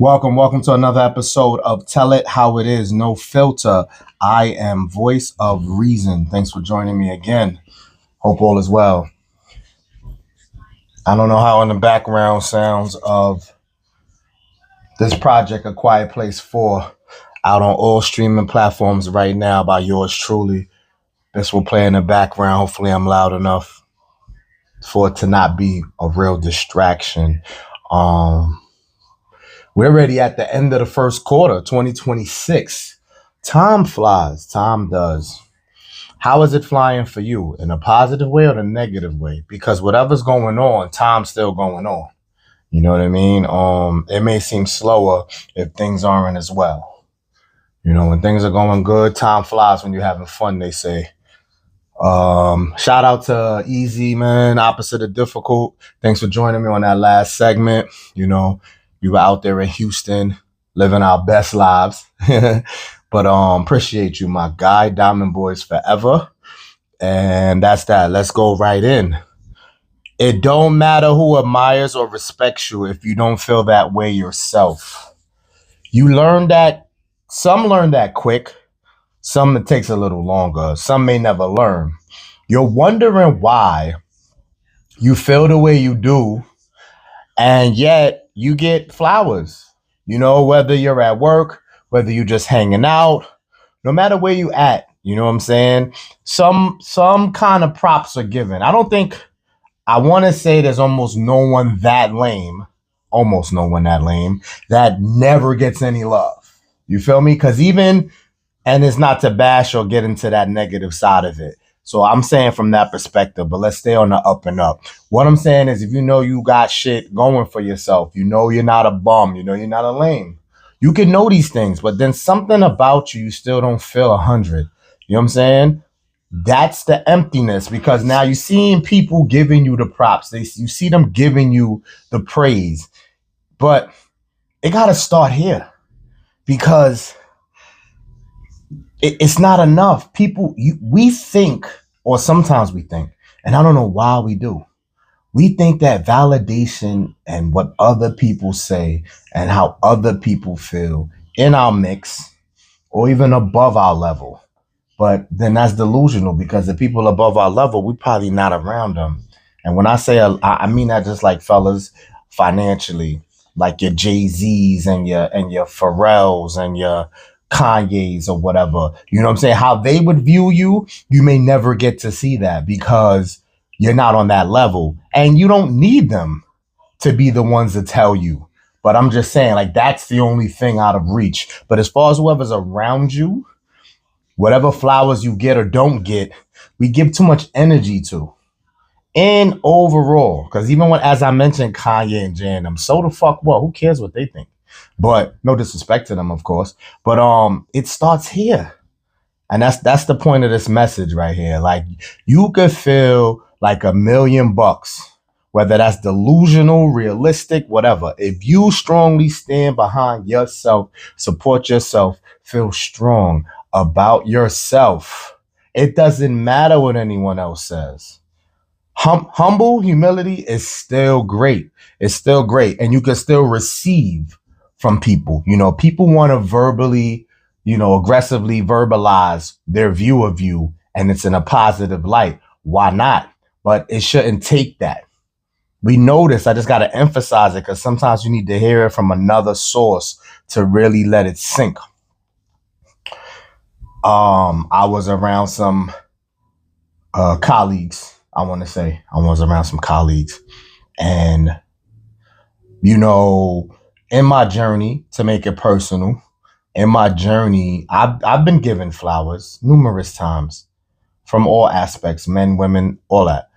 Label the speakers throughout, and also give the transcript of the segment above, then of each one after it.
Speaker 1: Welcome to another episode of Tell It How It Is, No Filter. I am Voice of Reason. Thanks for joining me again. Hope all is well. I don't know how in the background sounds of this project, A Quiet Place 4, out on all streaming platforms right now by yours truly. This will play in the background. Hopefully I'm loud enough for it to not be a real distraction. We're already at the end of the first quarter, 2026. Time flies. Time does. How is it flying for you? In a positive way or the negative way? Because whatever's going on, time's still going on. You know what I mean? It may seem slower if things aren't as well. You know, when things are going good, time flies when you're having fun, they say. Shout out to Easy, man, opposite of difficult. Thanks for joining me on that last segment. You know, you were out there in Houston living our best lives. But appreciate you, my guy. Diamond Boys forever. And that's that. Let's go right in. It don't matter who admires or respects you if you don't feel that way yourself. You learn that, some learn that quick. Some it takes a little longer. Some may never learn. You're wondering why you feel the way you do, and yet you get flowers. You know, whether you're at work, whether you're just hanging out, no matter where you at, you know what I'm saying? Some kind of props are given. I want to say there's almost no one that lame, that never gets any love. You feel me? Because and it's not to bash or get into that negative side of it. So I'm saying from that perspective, but let's stay on the up and up. What I'm saying is if you know you got shit going for yourself, you know you're not a bum, you know you're not a lame. You can know these things, but then something about you still don't feel 100. You know what I'm saying? That's the emptiness, because now you're seeing people giving you the props. You see them giving you the praise. But it got to start here, because it's not enough. We think, or sometimes we think, and I don't know why we do. We think that validation and what other people say and how other people feel in our mix or even above our level. But then that's delusional, because the people above our level, we probably not around them. And when I say, I mean that just like fellas financially, like your Jay-Z's and your Pharrells and your Kanye's or whatever. You know what I'm saying? How they would view you, you may never get to see that because you're not on that level. And you don't need them to be the ones to tell you. But I'm just saying, like, that's the only thing out of reach. But as far as whoever's around you, whatever flowers you get or don't get, we give too much energy to. And overall, because even when, as I mentioned, Kanye and Jay, I'm so the fuck what? Who cares what they think? But no disrespect to them, of course. But it starts here. And that's the point of this message right here. Like, you could feel like $1 million, whether that's delusional, realistic, whatever. If you strongly stand behind yourself, support yourself, feel strong about yourself, it doesn't matter what anyone else says. Humble humility is still great. It's still great. And you can still receive from people. You know, people want to verbally, aggressively verbalize their view of you, and it's in a positive light. Why not? But it shouldn't take that. We know this. I just got to emphasize it, because sometimes you need to hear it from another source to really let it sink. I was around some colleagues. I was around some colleagues, and in my journey, to make it personal, I've been given flowers numerous times from all aspects, men, women, all that.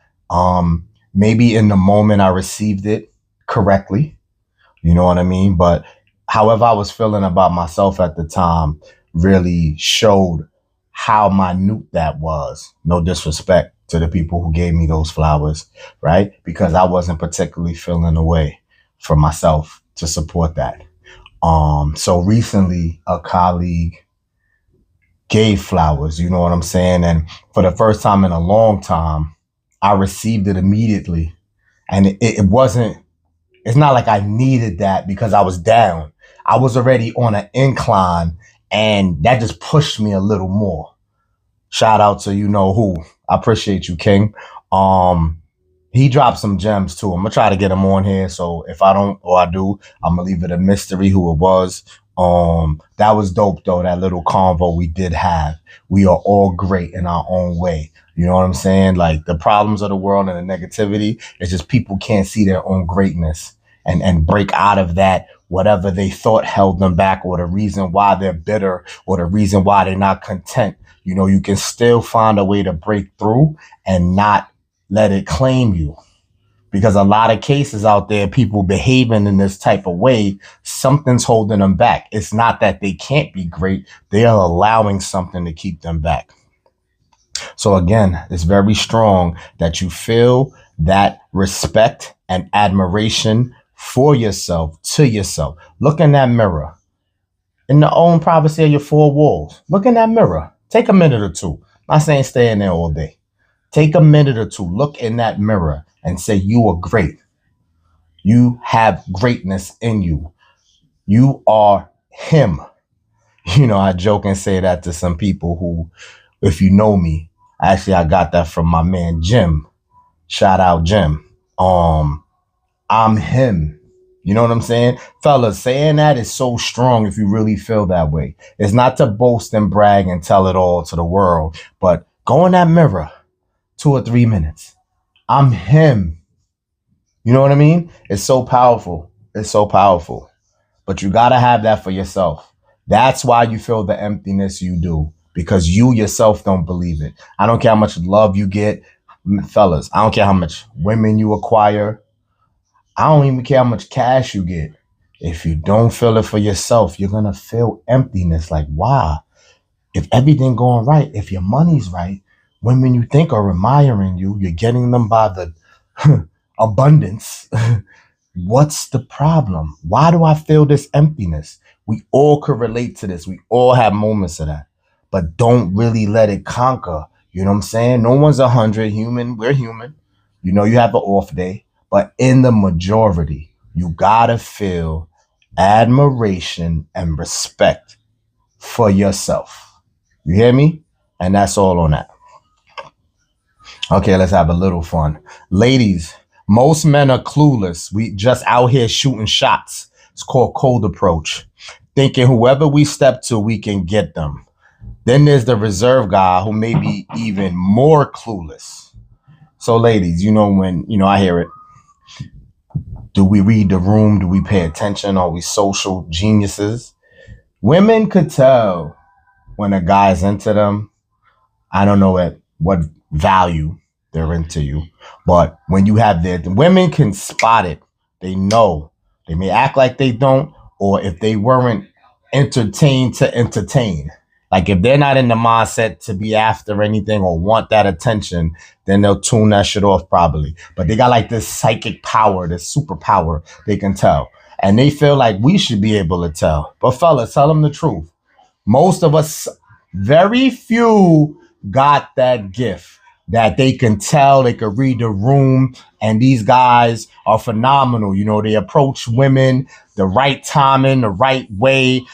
Speaker 1: Maybe in the moment I received it correctly, you know what I mean? But however I was feeling about myself at the time really showed how minute that was. No disrespect to the people who gave me those flowers, right? Because I wasn't particularly feeling a way for myself to support that. So recently a colleague gave flowers, you know what I'm saying? And for the first time in a long time, I received it immediately. And it's not like I needed that because I was down. I was already on an incline, and that just pushed me a little more. Shout out to you know who. I appreciate you, King. Um, he dropped some gems too. I'm gonna try to get him on here. So if I don't or I do, I'm gonna leave it a mystery who it was. That was dope though. That little convo we did have. We are all great in our own way. You know what I'm saying? Like the problems of the world and the negativity, it's just people can't see their own greatness and break out of that whatever they thought held them back, or the reason why they're bitter, or the reason why they're not content. You know, you can still find a way to break through and not let it claim you. Because a lot of cases out there, people behaving in this type of way, something's holding them back. It's not that they can't be great. They are allowing something to keep them back. So again, it's very strong that you feel that respect and admiration for yourself, to yourself. Look in that mirror. In the own privacy of your four walls. Look in that mirror. Take a minute or two. I'm not saying stay in there all day. Take a minute or two. Look in that mirror and say, you are great. You have greatness in you. You are him. You know, I joke and say that to some people who, if you know me, actually, I got that from my man, Jim. Shout out, Jim. I'm him. You know what I'm saying? Fellas, saying that is so strong if you really feel that way. It's not to boast and brag and tell it all to the world, but go in that mirror 2 or 3 minutes. I'm him. You know what I mean? It's so powerful. It's so powerful. But you got to have that for yourself. That's why you feel the emptiness you do, because you yourself don't believe it. I don't care how much love you get, fellas. I don't care how much women you acquire. I don't even care how much cash you get. If you don't feel it for yourself, you're going to feel emptiness. Like, why? If everything going right, if your money's right, women you think are admiring you, you're getting them by the abundance. What's the problem? Why do I feel this emptiness? We all could relate to this. We all have moments of that. But don't really let it conquer. You know what I'm saying? No one's 100. Human. We're human. You know, you have an off day. But in the majority, you gotta feel admiration and respect for yourself. You hear me? And that's all on that. Okay, let's have a little fun. Ladies, most men are clueless. We just out here shooting shots. It's called cold approach. Thinking whoever we step to, we can get them. Then there's the reserve guy who may be even more clueless. So ladies, you know when, you know, I hear it. Do we read the room? Do we pay attention? Are we social geniuses? Women could tell when a guy's into them. I don't know at what value they're into you, but when you have the women can spot it. They know. They may act like they don't, or if they weren't entertained to entertain. Like if they're not in the mindset to be after anything or want that attention, then they'll tune that shit off probably. But they got like this psychic power, this superpower they can tell. And they feel like we should be able to tell. But fellas, tell them the truth. Most of us, very few got that gift that they can tell, they can read the room. And these guys are phenomenal. You know, they approach women the right timing, the right way.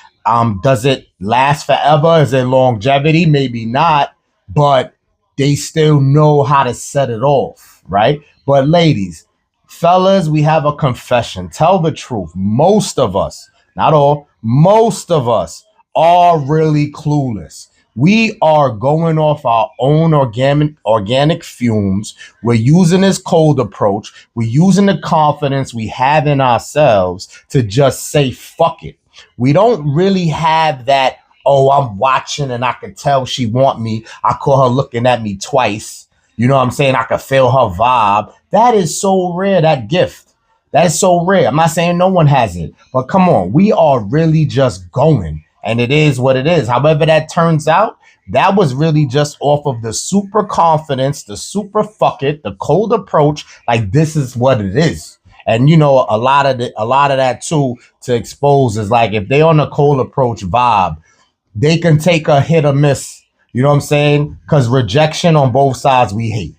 Speaker 1: Does it last forever? Is there longevity? Maybe not, but they still know how to set it off, right? But ladies, fellas, we have a confession. Tell the truth. Most of us, not all, most of us are really clueless. We are going off our own organic fumes. We're using this cold approach. We're using the confidence we have in ourselves to just say, fuck it. We don't really have that, oh, I'm watching and I can tell she want me. I call her looking at me twice. You know what I'm saying? I can feel her vibe. That is so rare, that gift. That is so rare. I'm not saying no one has it, but come on. We are really just going, and it is what it is. However that turns out, that was really just off of the super confidence, the super fuck it, the cold approach. Like, this is what it is. And you know, a lot of that too to expose is like if they on a cold approach vibe, they can take a hit or miss. You know what I'm saying? Because rejection on both sides we hate.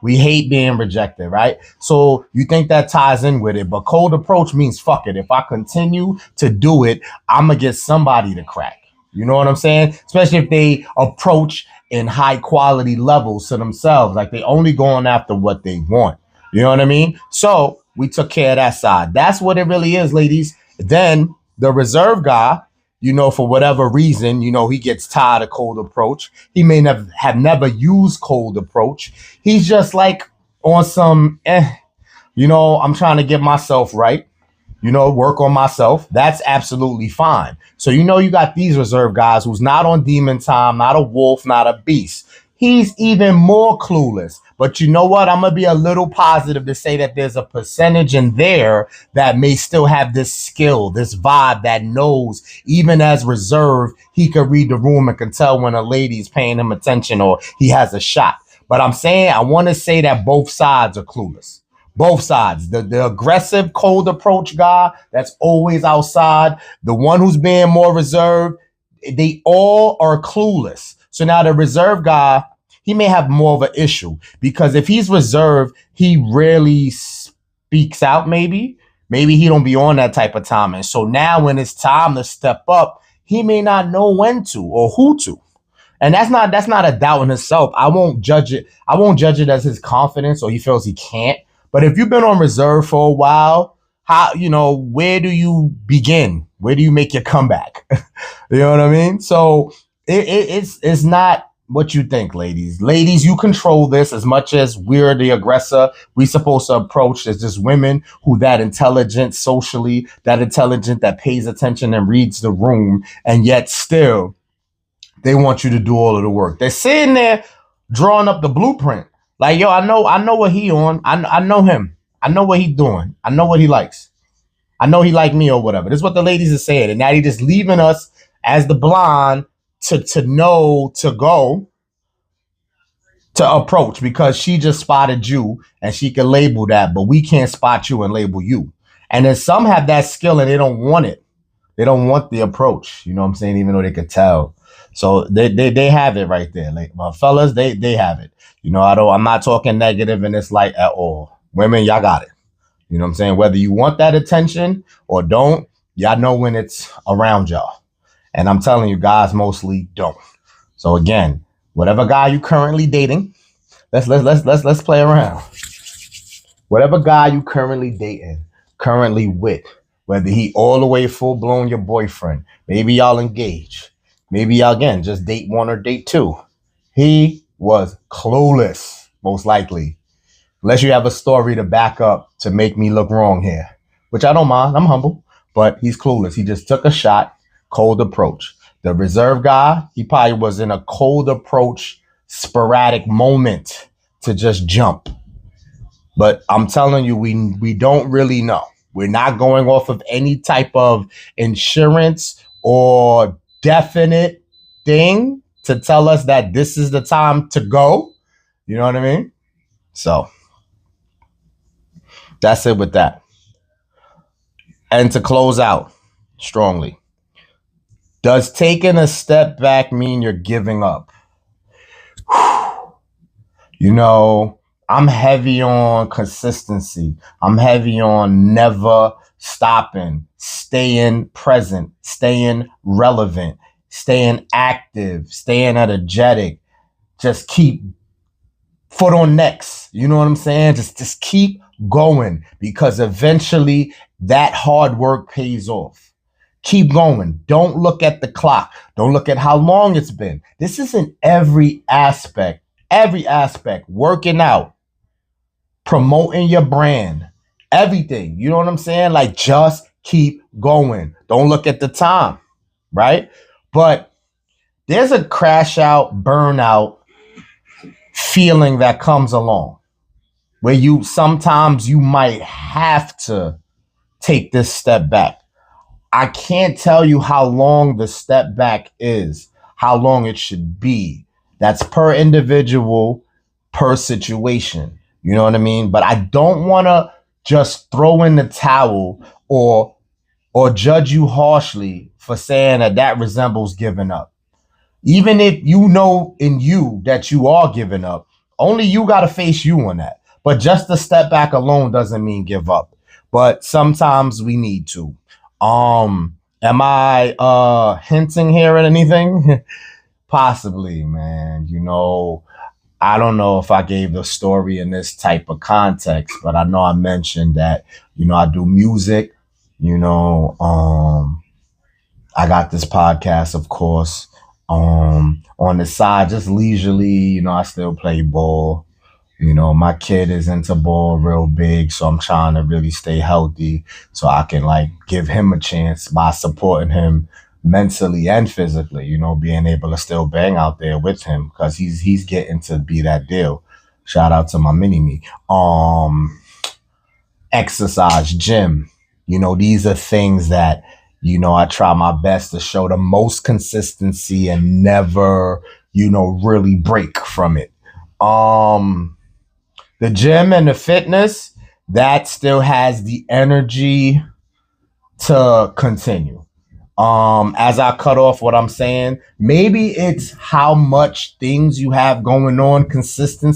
Speaker 1: We hate being rejected, right? So you think that ties in with it. But cold approach means fuck it. If I continue to do it, I'm going to get somebody to crack. You know what I'm saying? Especially if they approach in high quality levels to themselves. Like they only going after what they want. You know what I mean? So we took care of that side. That's what it really is, ladies. Then the reserve guy, for whatever reason, he gets tired of cold approach. He may have never used cold approach. He's just like on some, I'm trying to get myself right, work on myself. That's absolutely fine. So, you got these reserve guys who's not on demon time, not a wolf, not a beast. He's even more clueless. But you know what? I'm going to be a little positive to say that there's a percentage in there that may still have this skill, this vibe that knows, even as reserve, he could read the room and can tell when a lady's paying him attention or he has a shot. But I want to say that both sides are clueless. Both sides. The aggressive, cold approach guy that's always outside, the one who's being more reserved, they all are clueless. So now the reserve guy, he may have more of an issue because if he's reserved, he rarely speaks out. Maybe he don't be on that type of time. And so now when it's time to step up, he may not know when to or who to. And that's not a doubt in itself. I won't judge it. I won't judge it as his confidence or he feels he can't. But if you've been on reserve for a while, where do you begin? Where do you make your comeback? You know what I mean? So it's not what you think, ladies. Ladies, you control this as much as we're the aggressor. We supposed to approach as just women who that intelligent socially, that intelligent that pays attention and reads the room, and yet still they want you to do all of the work. They're sitting there drawing up the blueprint. Like, yo, I know what he on. I know him. I know what he doing. I know what he likes. I know he like me or whatever. This is what the ladies are saying. And now he just leaving us as the blonde to know to go to approach because she just spotted you and she can label that, but we can't spot you and label you. And then some have that skill and they don't want it. They don't want the approach. You know what I'm saying? Even though they could tell. So they have it right there. Like, well, fellas, they have it. I'm not talking negative in this light at all. Women, y'all got it. You know what I'm saying? Whether you want that attention or don't, y'all know when it's around y'all. And I'm telling you, guys mostly don't. So again, whatever guy you currently dating, let's play around. Whatever guy you currently dating, currently with, whether he all the way full blown your boyfriend, maybe y'all engaged, maybe y'all again just date one or date two. He was clueless, most likely. Unless you have a story to back up to make me look wrong here, which I don't mind. I'm humble, but he's clueless. He just took a shot, cold approach. The reserve guy, he probably was in a cold approach, sporadic moment to just jump. But I'm telling you, we don't really know. We're not going off of any type of insurance or definite thing to tell us that this is the time to go. You know what I mean? So that's it with that. And to close out strongly, does taking a step back mean you're giving up? I'm heavy on consistency. I'm heavy on never stopping, staying present, staying relevant, staying active, staying energetic. Just keep foot on necks. You know what I'm saying? Just keep going because eventually that hard work pays off. Keep going. Don't look at the clock. Don't look at how long it's been. This is in every aspect, working out, promoting your brand, everything. You know what I'm saying? Like, just keep going. Don't look at the time, right? But there's a crash out, burnout feeling that comes along where sometimes you might have to take this step back. I can't tell you how long the step back is, how long it should be. That's per individual, per situation. You know what I mean? But I don't want to just throw in the towel or judge you harshly for saying that resembles giving up. Even if you know in you that you are giving up, Only you got to face you on that. But just to step back alone doesn't mean give up. But sometimes we need to. Am I hinting here at anything? Possibly, man. I don't know if I gave the story in this type of context, but I know I mentioned that, I do music, you know, I got this podcast, of course, on the side, just leisurely, I still play ball. My kid is into ball real big, so I'm trying to really stay healthy so I can like give him a chance by supporting him mentally and physically, being able to still bang out there with him because he's getting to be that deal. Shout out to my mini me. Exercise, gym. These are things that, I try my best to show the most consistency and never, really break from it. The gym and the fitness, that still has the energy to continue. As I cut off what I'm saying, maybe it's how much things you have going on consistent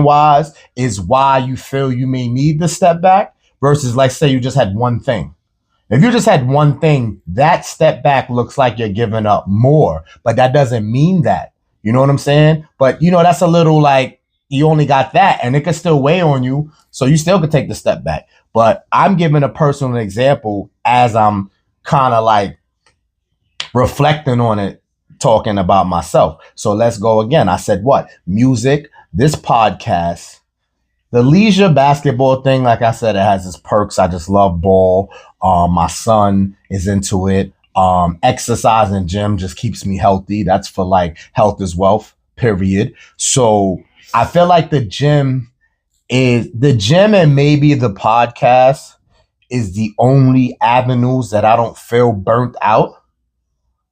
Speaker 1: wise is why you feel you may need to step back versus like say you just had one thing. If you just had one thing, that step back looks like you're giving up more, but that doesn't mean that. You know what I'm saying? But that's a little like you only got that and it could still weigh on you. So you still could take the step back. But I'm giving a personal example as I'm kind of like reflecting on it, talking about myself. So let's go again. I said what? Music, this podcast, the leisure basketball thing, like I said, it has its perks. I just love ball. My son is into it. Exercise and gym just keeps me healthy. That's for like health is wealth, period. So I feel like the gym and maybe the podcast is the only avenues that I don't feel burnt out.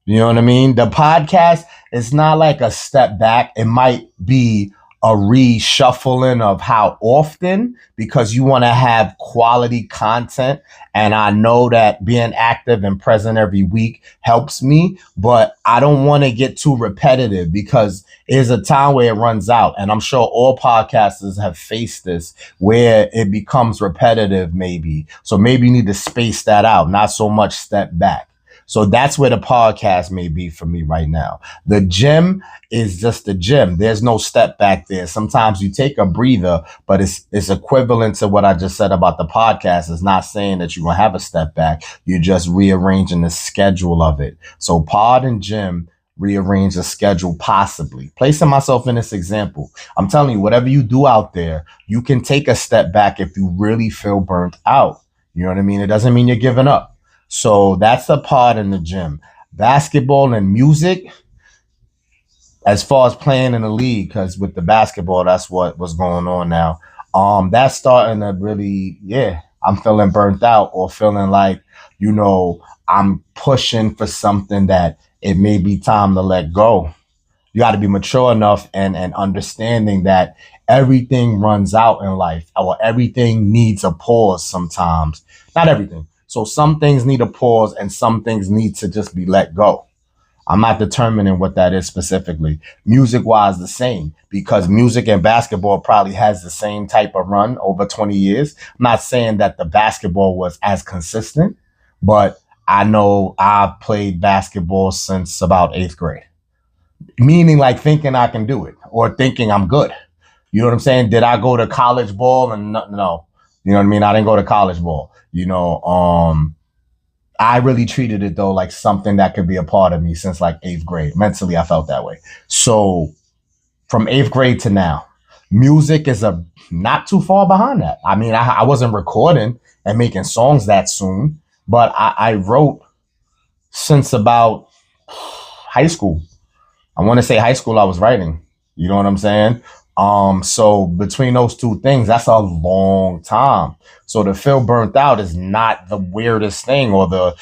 Speaker 1: You know what I mean? The podcast is not like a step back. It might be a reshuffling of how often because you want to have quality content. And I know that being active and present every week helps me, but I don't want to get too repetitive because there's a time where it runs out. And I'm sure all podcasters have faced this where it becomes repetitive maybe. So maybe you need to space that out, not so much step back. So that's where the podcast may be for me right now. The gym is just the gym. There's no step back there. Sometimes you take a breather, but it's equivalent to what I just said about the podcast. It's not saying that you're going to have a step back. You're just rearranging the schedule of it. So pod and gym, rearrange the schedule possibly. Placing myself in this example. I'm telling you, whatever you do out there, you can take a step back if you really feel burnt out. You know what I mean? It doesn't mean you're giving up. So that's the pod in the gym. Basketball and music, as far as playing in the league, because with the basketball, that's what was going on now. That's starting to really, I'm feeling burnt out or feeling like, I'm pushing for something that it may be time to let go. You got to be mature enough and understanding that everything runs out in life or everything needs a pause sometimes. Not everything. So some things need a pause and some things need to just be let go. I'm not determining what that is specifically. Music wise, the same, because music and basketball probably has the same type of run over 20 years. I'm not saying that the basketball was as consistent, but I know I played basketball since about 8th grade, meaning like thinking I can do it or thinking I'm good. You know what I'm saying? Did I go to college ball? And no. You know what I mean? I didn't go to college ball. I really treated it though like something that could be a part of me since like 8th grade. Mentally, I felt that way. So from 8th grade to now, music is not too far behind that. I mean, I wasn't recording and making songs that soon, but I wrote since about high school. I want to say high school I was writing. You know what I'm saying? So between those two things, that's a long time. So to feel burnt out is not the weirdest thing or the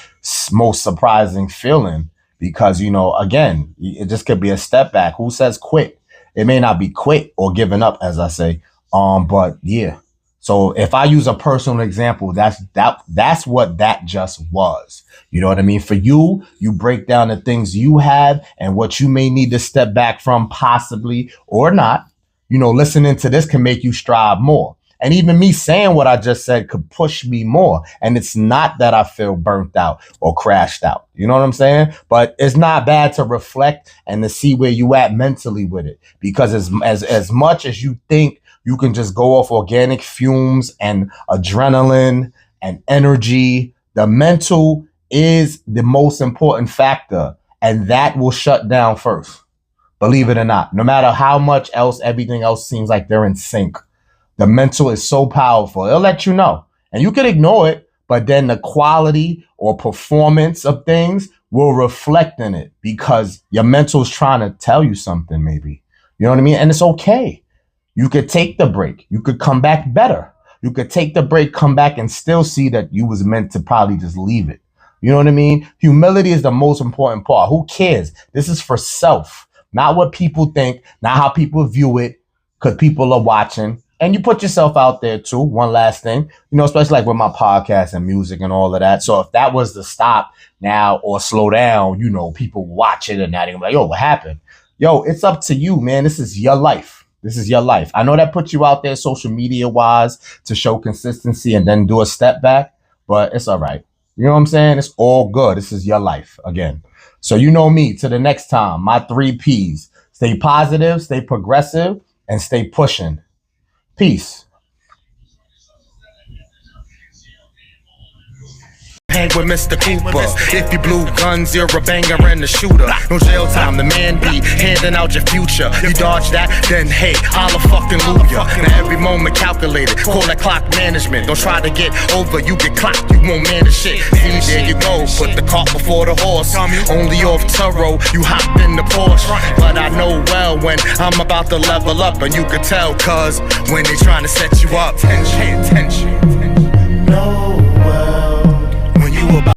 Speaker 1: most surprising feeling because, again, it just could be a step back. Who says quit? It may not be quit or giving up, as I say. But yeah. So if I use a personal example, that's what that just was. You know what I mean? For you, you break down the things you have and what you may need to step back from possibly or not. listening to this can make you strive more. And even me saying what I just said could push me more. And it's not that I feel burnt out or crashed out. You know what I'm saying? But it's not bad to reflect and to see where you at mentally with it. Because as much as you think you can just go off organic fumes and adrenaline and energy, the mental is the most important factor. And that will shut down first. Believe it or not. No matter how much else, everything else seems like they're in sync. The mental is so powerful. It'll let you know. And you can ignore it, but then the quality or performance of things will reflect in it because your mental is trying to tell you something maybe. You know what I mean? And it's okay. You could take the break. You could come back better. You could take the break, come back and still see that you was meant to probably just leave it. You know what I mean? Humility is the most important part. Who cares? This is for self, not what people think, not how people view it, because people are watching. And you put yourself out there too. One last thing, especially like with my podcast and music and all of that. So if that was to stop now or slow down, people watch it and now they're like, yo, what happened? Yo, it's up to you, man. This is your life. This is your life. I know that puts you out there social media wise to show consistency and then do a step back, but it's all right. You know what I'm saying? It's all good. This is your life again. So you know me, to the next time, my 3 Ps. Stay positive, stay progressive, and stay pushing. Peace.
Speaker 2: Hang with Mr. Cooper. If you blew guns, you're a banger and a shooter. No jail time, the man be handing out your future. You dodge that, then hey, holla fucking Luya. Now every moment calculated, call that clock management. Don't try to get over, you get clocked, you won't manage shit. See, there you go, put the cart before the horse. Only off Turo, you hopped in the Porsche. But I know well when I'm about to level up, and you could tell, cause when they trying to set you up, tension. No.